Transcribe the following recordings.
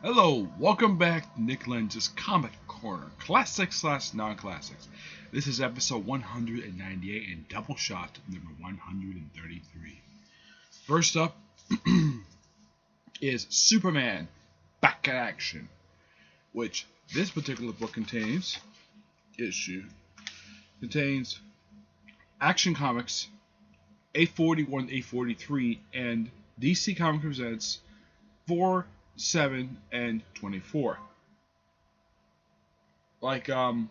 Hello, welcome back to Nick Lenz's Comic Corner, classics slash non-classics. This is episode 198 and Doubleshot number 133. First up is Superman Back in Action, which this particular book contains Action Comics 841, 843, and DC Comics Presents 4, 7, and 24. And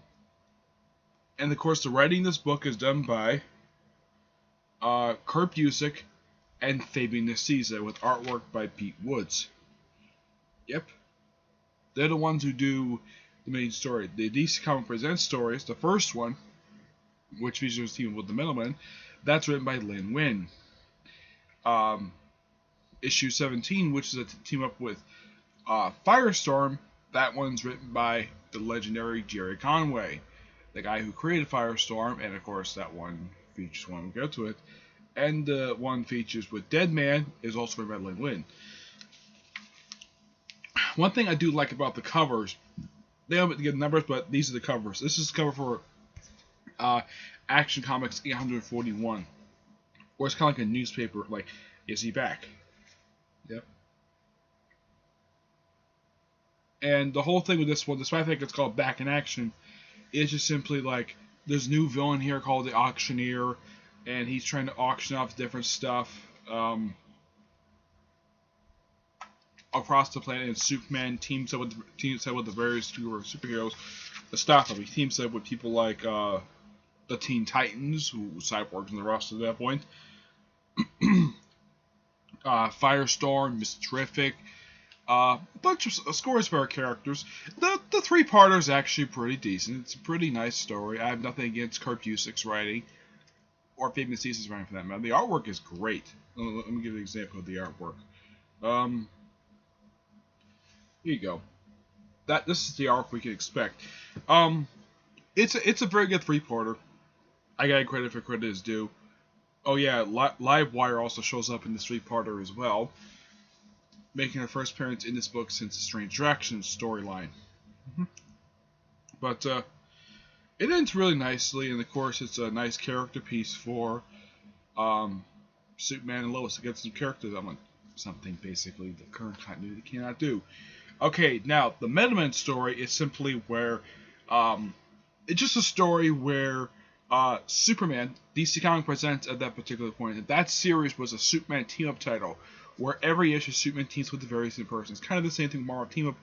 of course the writing in this book is done by Kurt Busiek and Fabian Nicieza with artwork by Pete Woods. Yep. They're the ones who do the main story. The DC Comics Presents stories, the first one, which features teaming with the Middleman, that's written by Lin Win. Issue 17, which is a team up with Firestorm, that one's written by the legendary Jerry Conway, the guy who created Firestorm, and of course that one features when we go to it. And the one features with Deadman is also written by Lin Win. One thing I do like about the covers, they don't get numbers, but these are the covers. This is the cover for Action Comics 841, or it's kind of like a newspaper, like, is he back? Yep. And the whole thing with this one, despite I think it's called Back in Action, is just simply like, there's a new villain here called the Auctioneer, and he's trying to auction off different stuff across the planet, and Superman teams up with the various superheroes to stop him. He teams up with people like the Teen Titans, who Cyborg's in the roster at that point, Firestorm, Mr. Terrific, a bunch of scores for our characters. The three-parter is actually pretty decent. It's a pretty nice story. I have nothing against Kurt Busiek's writing, or Fabian Nicieza writing for that matter. The artwork is great. Let me give you an example of the artwork. Here you go. This is the arc we can expect. It's a very good three-parter. I gotta credit for credit is due. Oh yeah, Livewire also shows up in this three-parter as well, making her first appearance in this book since the Strange Directions storyline. But it ends really nicely, and of course it's a nice character piece for Superman and Lois to get some characters on something basically the current continuity cannot do. Okay, now the Metalman story is simply where it's just a story where Superman, DC Comics Presents at that particular point, and that series was a Superman team-up title, where every issue Superman teams with the various persons. Kind of the same thing Marvel team-up,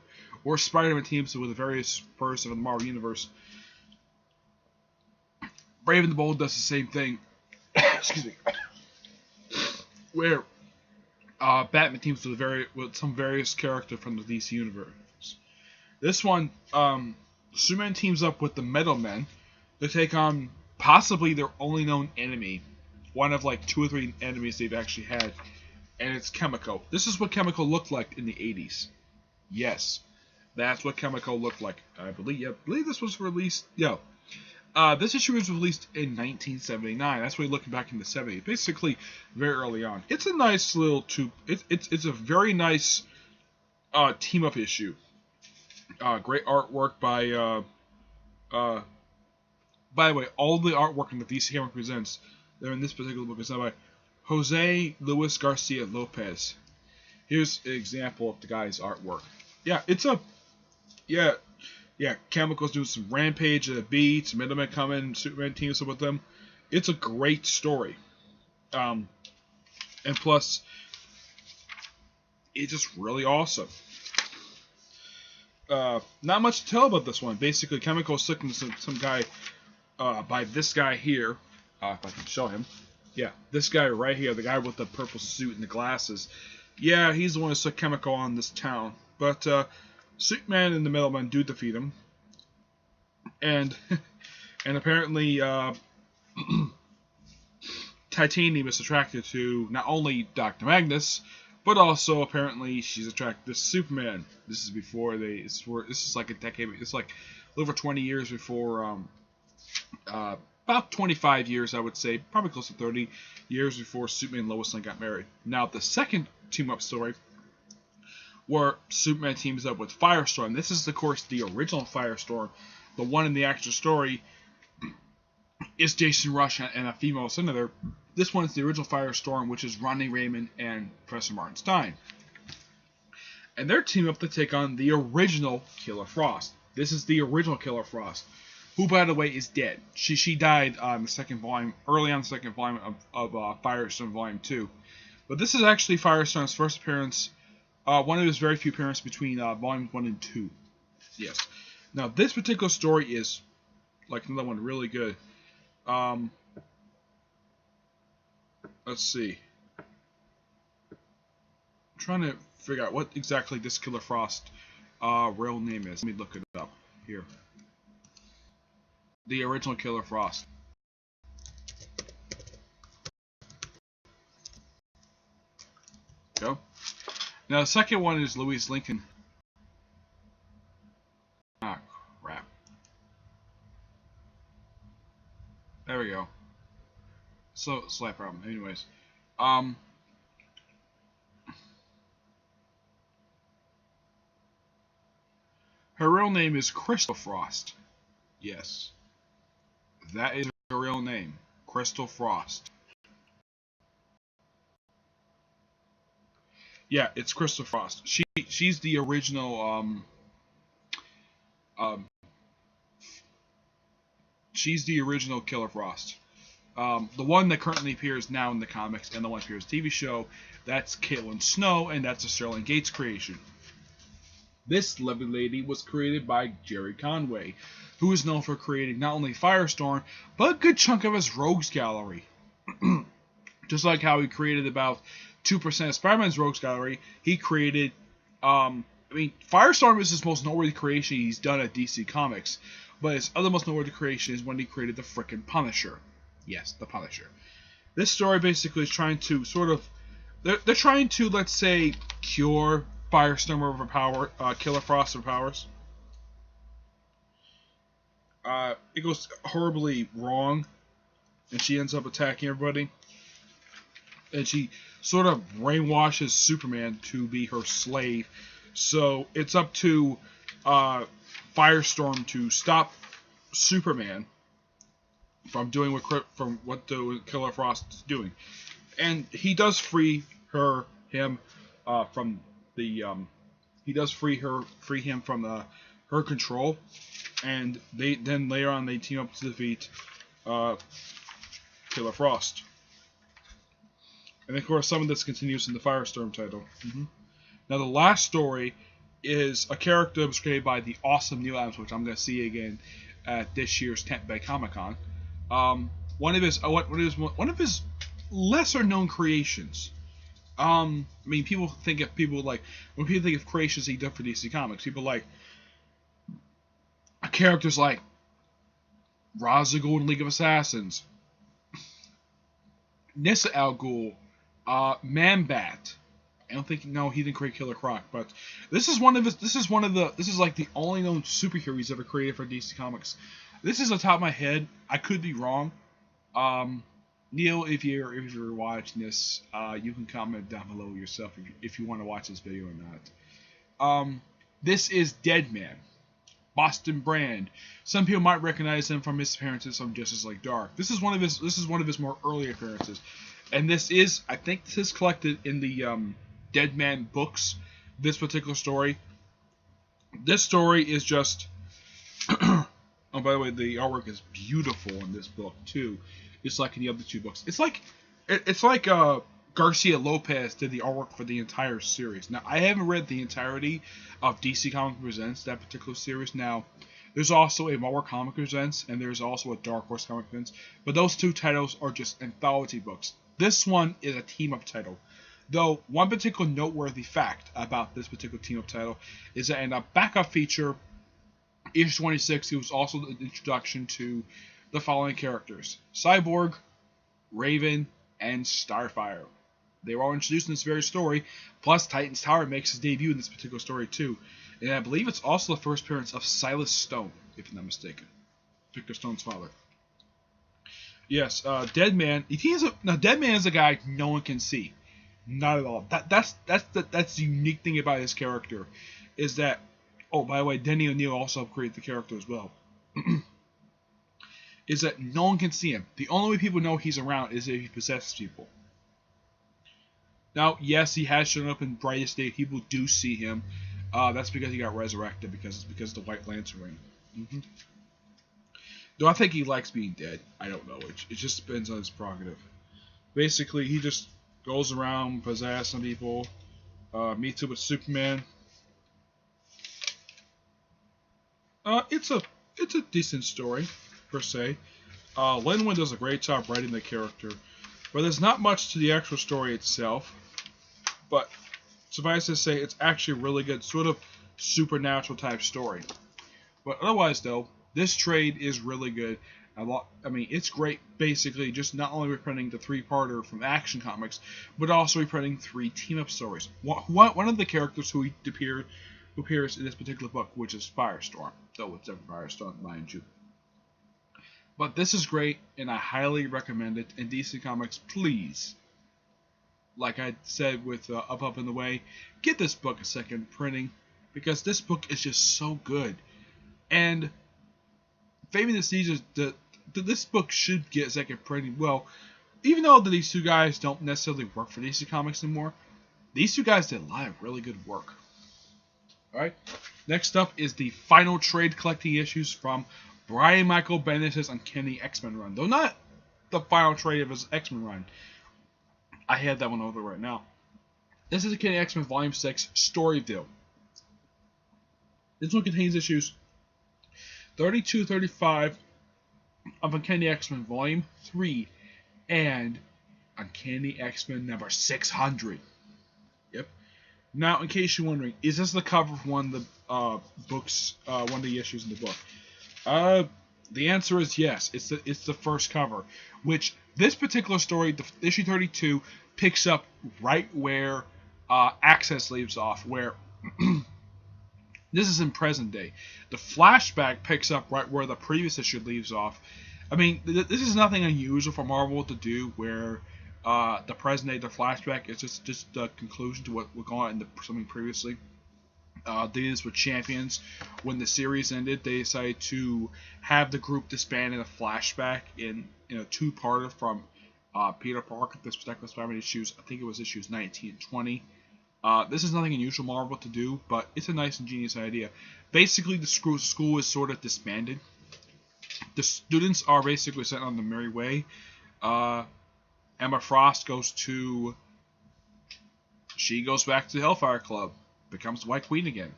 or Spider-Man teams with the various person of the Marvel Universe. Brave and the Bold does the same thing. Excuse me. Where Batman teams with some various character from the DC Universe. This one, Superman teams up with the Metal Men to take on possibly their only known enemy, one of like 2 or 3 enemies they've actually had, and it's Chemical. This is what Chemical looked like in the 80s. Yes, that's what Chemical looked like. I believe this was released. This issue was released in 1979. That's when we're looking back in the 70s, basically very early on. It's a nice little it's a very nice team up issue. Great artwork by the way, all the artwork in the DC Comics Presents, they're in this particular book, is done by Jose Luis Garcia Lopez. Here's an example of the guy's artwork. Chemicals doing some rampage at a beach, Middleman coming, Superman teams up with them. It's a great story. And plus, it's just really awesome. Not much to tell about this one. Basically, Chemical stuck in some guy by this guy here. If I can show him. Yeah, this guy right here, the guy with the purple suit and the glasses. Yeah, he's the one who stuck Chemical on this town. But Superman and the Middleman do defeat him. And apparently Titanium is attracted to not only Dr. Magnus, but also apparently she's attracted to Superman. This is before this is like a decade. It's like over 20 years before. About 25 years, I would say, probably close to 30 years before Superman and Lois Lane got married. Now, the second team-up story where Superman teams up with Firestorm. This is, of course, the original Firestorm. The one in the actual story is Jason Rush and a female senator. This one is the original Firestorm, which is Ronnie Raymond and Professor Martin Stein. And they're teaming up to take on the original Killer Frost. This is the original Killer Frost, who, by the way, is dead. She died on the second volume, early on the second volume of Firestorm Volume 2. But this is actually Firestorm's first appearance, one of his very few appearances between Volumes 1 and 2. Yes. Now, this particular story is, like another one, really good. Let's see. I'm trying to figure out what exactly this Killer Frost real name is. Let me look it up here. The original Killer Frost. Go. Now the second one is Louise Lincoln. Ah, crap. There we go. So slight problem. Anyways, her real name is Crystal Frost. Yes, that is her real name, Crystal Frost. Yeah, it's Crystal Frost. She's the original she's the original Killer Frost. The one that currently appears now in the comics and the one that appears in the TV show, that's Caitlin Snow, and that's a Sterling Gates creation. This lovely lady was created by Jerry Conway, who is known for creating not only Firestorm, but a good chunk of his Rogues Gallery. Just like how he created about 2% of Spider-Man's Rogues Gallery, he created, Firestorm is his most noteworthy creation he's done at DC Comics, but his other most noteworthy creation is when he created the frickin' Punisher. Yes, the Punisher. This story basically is trying to they're trying to, let's say, cure Firestorm overpower, Killer Frost overpowers. It goes horribly wrong, and she ends up attacking everybody. And she sort of brainwashes Superman to be her slave. So it's up to Firestorm to stop Superman from doing what the Killer Frost is doing, and he does free him from her control, and then later on they team up to defeat Killer Frost. And of course, some of this continues in the Firestorm title. Now, the last story is a character that was created by the awesome Neil Adams, which I'm going to see again at this year's Tampa Bay Comic-Con. One of his lesser known creations. People think of creations he did for DC Comics, people like characters like Ra's al Ghul in League of Assassins, Nyssa Al Ghul, Man-Bat. I don't think he didn't create Killer Croc, but this is like the only known superhero he's ever created for DC Comics. This is on top of my head. I could be wrong. Neil, if you're watching this, you can comment down below yourself if you want to watch this video or not. This is Deadman, Boston Brand. Some people might recognize him from his appearances on Justice League Dark. This is one of his more early appearances, and I think this is collected in the Deadman books. This particular story. This story is just. Oh, by the way, the artwork is beautiful in this book too. Just like in the other two books. It's like Garcia Lopez did the artwork for the entire series. Now, I haven't read the entirety of DC Comics Presents, that particular series. Now, there's also a Marvel Comics Presents, and there's also a Dark Horse Comics Presents. But those two titles are just anthology books. This one is a team-up title. Though, one particular noteworthy fact about this particular team-up title is that in a backup feature, issue 26, it was also the introduction to the following characters: Cyborg, Raven, and Starfire. They were all introduced in this very story, plus Titan's Tower makes his debut in this particular story too. And I believe it's also the first appearance of Silas Stone, if I'm not mistaken. Victor Stone's father. Yes, Deadman. Deadman is a guy no one can see. Not at all. That's the unique thing about his character, is that. Oh, by the way, Denny O'Neil also created the character as well. Is that no one can see him. The only way people know he's around is if he possesses people. Now, yes, he has shown up in Brightest Day. People do see him. That's because he got resurrected, because of the White Lantern ring. Mm-hmm. Do I think he likes being dead? I don't know. It just depends on his prerogative. Basically, he just goes around possessing people. Meets up with Superman. It's a decent story, per se. Lenz does a great job writing the character, but there's not much to the actual story itself. But suffice to say, it's actually a really good, sort of supernatural type story. But otherwise, though, this trade is really good. It's great, basically, just not only reprinting the 3-parter from Action Comics, but also reprinting 3 team-up stories. One of the characters who appears in this particular book, which is Firestorm, though it's never Firestorm, mind you. But this is great, and I highly recommend it. In DC Comics, please, like I said with Up and the Way, get this book a second printing, because this book is just so good. And Fame of the Seasons, this book should get a second printing. Well, even though these two guys don't necessarily work for DC Comics anymore, these two guys did a lot of really good work. Alright, next up is the final trade collecting issues from Brian Michael Bendis' Uncanny X-Men run. Though not the final trade of his X-Men run. I have that one over right now. This is Uncanny X-Men Volume 6, Storyvill. This one contains issues 32-35 of Uncanny X-Men Volume 3 and Uncanny X-Men number 600. Yep. Now, in case you're wondering, is this the cover for one of the books, one of the issues in the book? The answer is yes. It's the first cover, which this particular story, issue 32, picks up right where Access leaves off, where this is in present day. The flashback picks up right where the previous issue leaves off. I mean, this is nothing unusual for Marvel to do, where the present day, the flashback is just the conclusion to what was going on in something previously. They did this with Champions. When the series ended, they decided to have the group disband in a flashback in a 2-parter from Peter Parker. This particular Spider-Man issues, I think it was issues 19 and 20. This is nothing unusual for Marvel to do, but it's a nice and genius idea. Basically, the school is sort of disbanded. The students are basically sent on the merry way. Emma Frost goes back to the Hellfire Club, becomes White Queen again.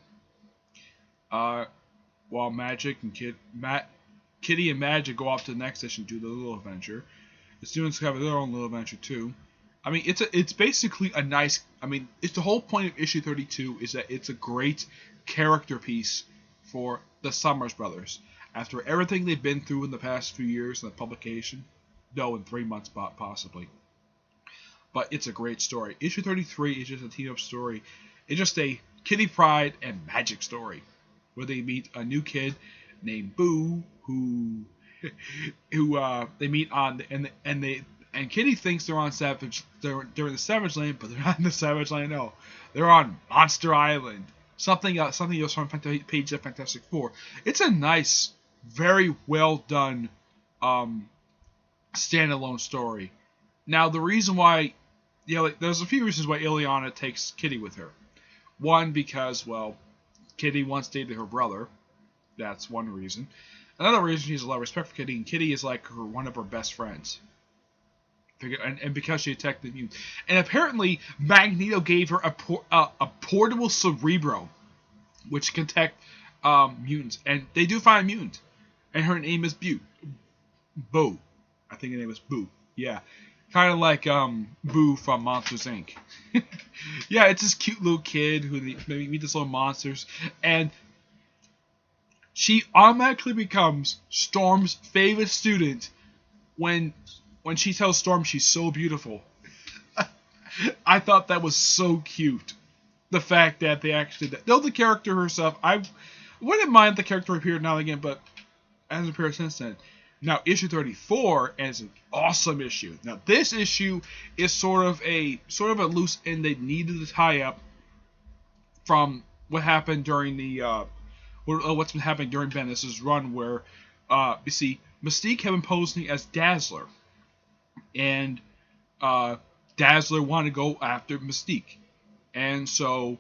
While Magic and Kitty and Magic go off to the next station to do the little adventure. The students have their own little adventure too. I mean, it's basically a nice. I mean, it's the whole point of issue 32 is that it's a great character piece for the Summers brothers after everything they've been through in the past few years in the publication. No, in 3 months possibly. But it's a great story. Issue 33 is just a team-up story. It's just a Kitty Pryde and Magic story, where they meet a new kid named Boo, who they meet on and Kitty thinks they're on they're in the Savage Land, but they're not in the Savage Land. No, they're on Monster Island. Something else from page of Fantastic Four. It's a nice, very well done standalone story. Now, the reason why, there's a few reasons why Ileana takes Kitty with her. One, because, well, Kitty once dated her brother. That's one reason. Another reason, she has a lot of respect for Kitty, and Kitty is like one of her best friends. And because she attacked the mutants. And apparently, Magneto gave her a portable Cerebro, which can detect mutants. And they do find a mutant. And her name is Boo. I think her name is Boo. Yeah. Kind of like Boo from Monsters, Inc. Yeah, it's this cute little kid who they meet this little monsters. And she automatically becomes Storm's favorite student when she tells Storm she's so beautiful. I thought that was so cute. The fact that they actually did that. Though the character herself, I wouldn't mind the character appeared now and again, but hasn't appeared since then. Now, issue 34 is an awesome issue. Now, this issue is sort of a loose end they needed to tie up from what happened during the what's been happening during Bendis' run, where you see Mystique had been posing as Dazzler, and Dazzler wanted to go after Mystique, and so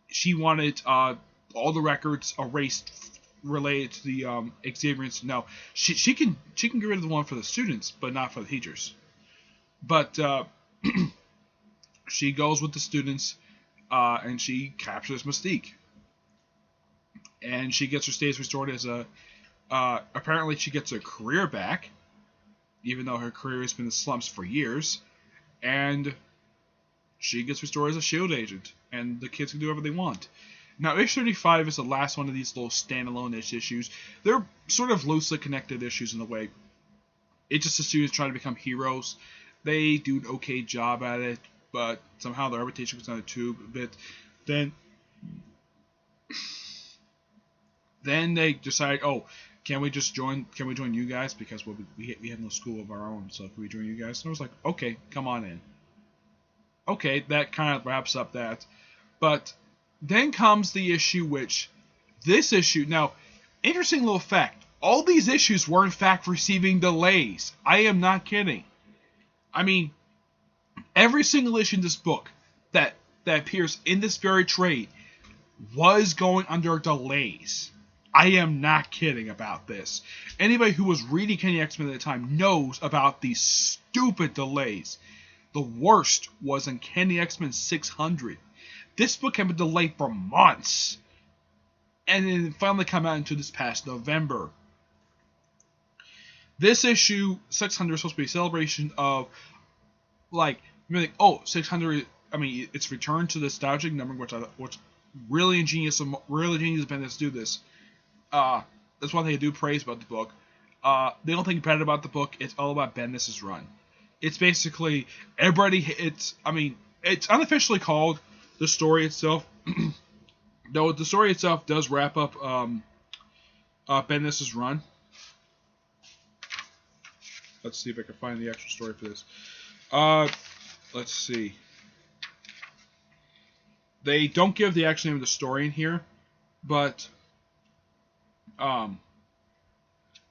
she wanted all the records erased related to the Xavier incident. Now she can get rid of the one for the students, but not for the teachers. But she goes with the students, and she captures Mystique, and she gets her status restored as a. Apparently, she gets her career back, even though her career has been in slumps for years, and she gets restored as a S.H.I.E.L.D. agent, and the kids can do whatever they want. Now, issue 35 is the last one of these little standalone-ish issues. They're sort of loosely connected issues in a way. It's just the students trying to become heroes. They do an okay job at it, but somehow their reputation goes down the tube a bit. Then they decide, oh, can we join you guys? Because we have no school of our own, so can we join you guys? And I was like, okay, come on in. Okay, that kind of wraps up that. But then comes the issue now, interesting little fact, all these issues were in fact receiving delays. I am not kidding. I mean, every single issue in this book that appears in this very trade was going under delays. I am not kidding about this. Anybody who was reading Uncanny X-Men at the time knows about these stupid delays. The worst was Uncanny X-Men 600. This book had been delayed for months, and it finally came out into this past November. This issue, 600, is supposed to be a celebration of, 600. I mean, it's return to the nostalgic number, which really ingenious of Bendis do this. That's one thing I do praise about the book. The only thing bad about the book, it's all about Bendis' run. It's basically it's unofficially called the story itself. Though the story itself does wrap up Bendis' run. Let's see if I can find the actual story for this. Let's see. They don't give the actual name of the story in here, but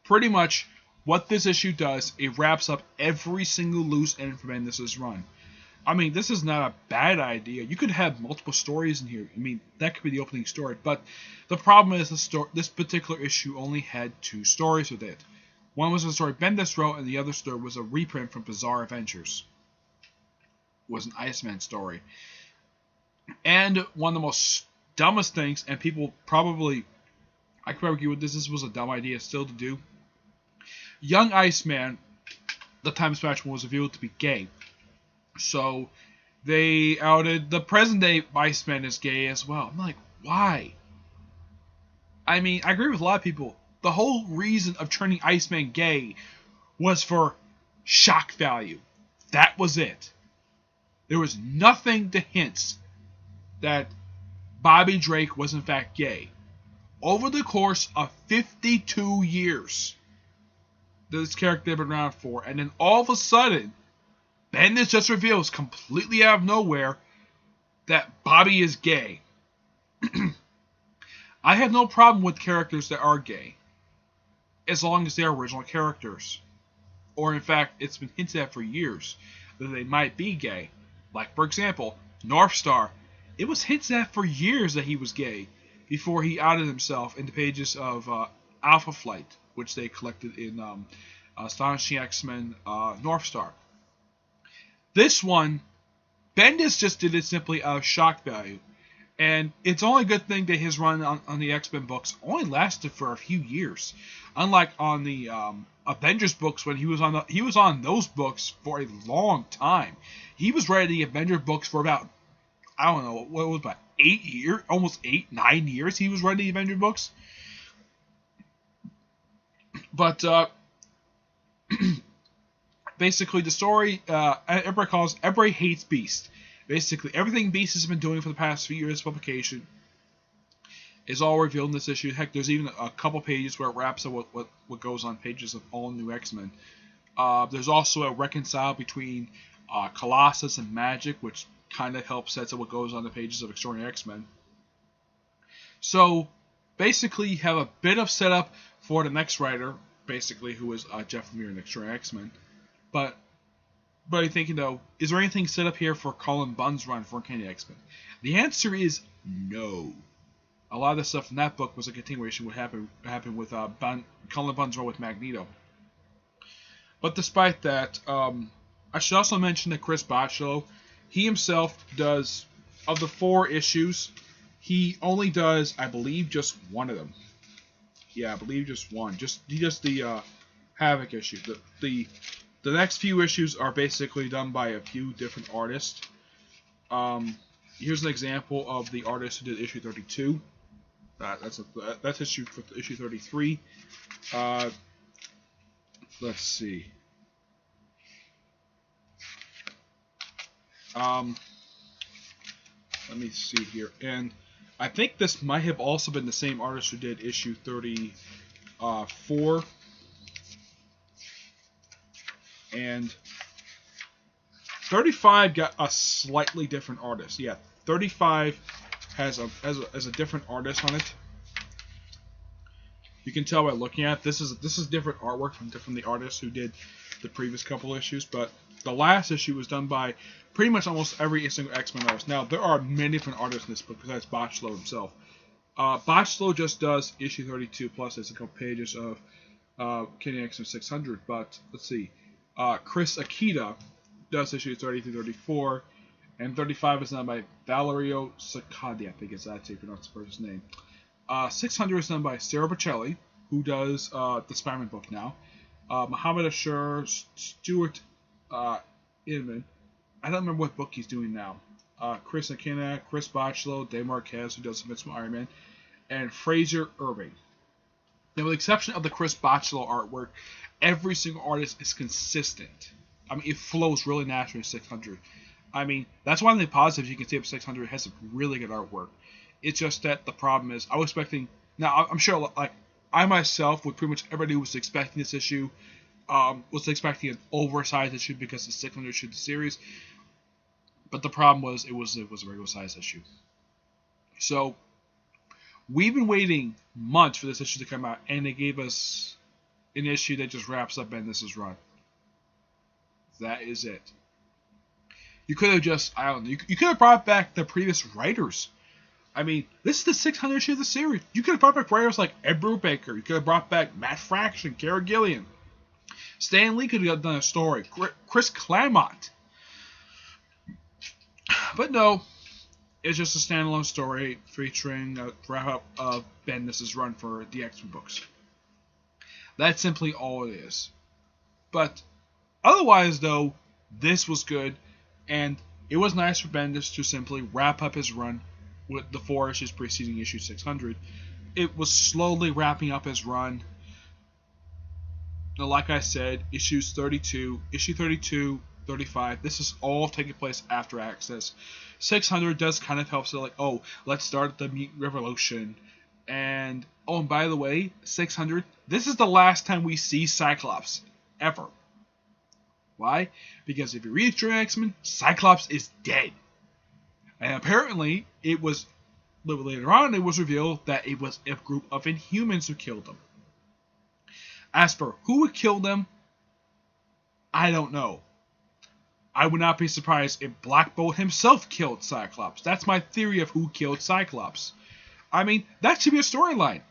pretty much what this issue does, it wraps up every single loose end from Bendis' run. I mean, this is not a bad idea. You could have multiple stories in here. I mean, that could be the opening story. But the problem is this particular issue only had 2 stories with it. One was a story Bendis wrote, and the other story was a reprint from Bizarre Adventures. It was an Iceman story. And one of the most dumbest things, and people probably, I could argue with this was a dumb idea still to do. Young Iceman, the Time Smash was revealed to be gay. So they outed the present day Iceman as gay as well. I'm like, why? I mean, I agree with a lot of people. The whole reason of turning Iceman gay was for shock value. That was it. There was nothing to hint that Bobby Drake was in fact gay. Over the course of 52 years this character had been around for, and then all of a sudden, Bendis just reveals completely out of nowhere that Bobby is gay. I have no problem with characters that are gay, as long as they are original characters. Or in fact, it's been hinted at for years that they might be gay. Like, for example, Northstar. It was hinted at for years that he was gay before he outed himself in the pages of Alpha Flight, which they collected in Astonishing X-Men Northstar. This one, Bendis just did it simply out of shock value. And it's only a good thing that his run on the X-Men books only lasted for a few years. Unlike on the Avengers books, when he was on those books for a long time. He was writing the Avengers books for about, I don't know, what was about 8 years, almost 9 years he was writing the Avengers books. But basically the story, everybody hates Beast. Basically, everything Beast has been doing for the past few years of publication is all revealed in this issue. Heck, there's even a couple pages where it wraps up what goes on pages of all new X-Men. There's also a reconcile between Colossus and Magic, which kind of helps set up what goes on the pages of Extraordinary X-Men. So, basically, you have a bit of setup for the next writer, basically, who is Jeff Lemire in Extraordinary X-Men. But you're thinking, though, is there anything set up here for Cullen Bunn's run for Uncanny X-Men? The answer is no. A lot of the stuff in that book was a continuation of what happened with Cullen Bunn's run with Magneto. But despite that, I should also mention that Chris Bachalo, he himself does, of the 4 issues, he only does, I believe, just one of them. Yeah, I believe just one. He does the Havoc issue. The next few issues are basically done by a few different artists. Here's an example of the artist who did issue 32. That's issue 33. Let's see. Let me see here. And I think this might have also been the same artist who did issue 34. And 35 got a slightly different artist. Yeah, 35 has a different artist on it. You can tell by looking at it. This is different artwork from the artist who did the previous couple issues, but the last issue was done by pretty much almost every single X-Men artist. Now, there are many different artists in this book besides Bachalo himself. Bachalo just does issue 32, plus there's a couple pages of Uncanny X-Men 600, but let's see. Chris Akita does issue 30 through 34, and 35 is done by Valerio Saccardi, I think is that, if you pronounce the person's name. 600 is done by Sarah Bocelli, who does the Spider-Man book now. Muhammad Ashur, Stuart Inman. I don't remember what book he's doing now. Chris Akina, Chris Bachalo, Dave Marquez, who does the Invincible Iron Man, and Fraser Irving. Now, with the exception of the Chris Bachalo artwork, every single artist is consistent. I mean, it flows really naturally in 600. I mean, that's one of the positives you can see of 600. It has some really good artwork. It's just that the problem is, I was expecting... Now, I'm sure, like, I myself, with pretty much everybody who was expecting this issue, was expecting an oversized issue because the 600 issue of the series. But the problem was, it was a regular size issue. So, we've been waiting months for this issue to come out, and they gave us an issue that just wraps up Bendis' run. That is it. You could have just, I don't know, you could have brought back the previous writers. I mean, this is the 600 issue of the series. You could have brought back writers like Ed Brubaker. You could have brought back Matt Fraction, Kara Gillian. Stan Lee could have done a story. Chris Claremont. But no, it's just a standalone story featuring a wrap-up of Bendis' run for the X-Men books. That's simply all it is. But otherwise, though, this was good, and it was nice for Bendis to simply wrap up his run with the 4 issues preceding issue 600. It was slowly wrapping up his run. Now, like I said, issue 32, 35, this is all taking place after Access. 600 does kind of help, so like, oh, let's start the Mutant Revolution. And, oh, and by the way, 600, this is the last time we see Cyclops, ever. Why? Because if you read True X-Men, Cyclops is dead. And apparently, it was, later on, it was revealed that it was a group of Inhumans who killed him. As for who would kill them, I don't know. I would not be surprised if Black Bolt himself killed Cyclops. That's my theory of who killed Cyclops. I mean, that should be a storyline.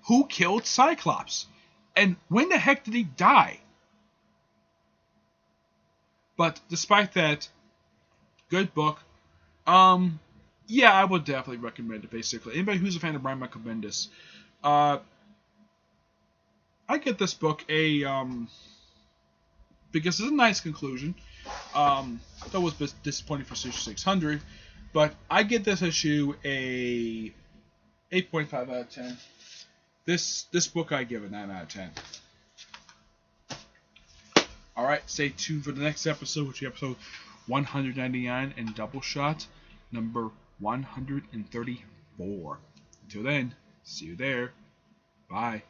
Who killed Cyclops? And when the heck did he die? But despite that, good book. Yeah, I would definitely recommend it, basically. Anybody who's a fan of Brian Michael Bendis. I get this book because it's a nice conclusion. That was disappointing for issue 600, but I get this issue a 8.5 out of 10. This book I give a 9 out of 10. Alright, stay tuned for the next episode, which is episode 199 and Doubleshot number 134. Until then. See you there. Bye.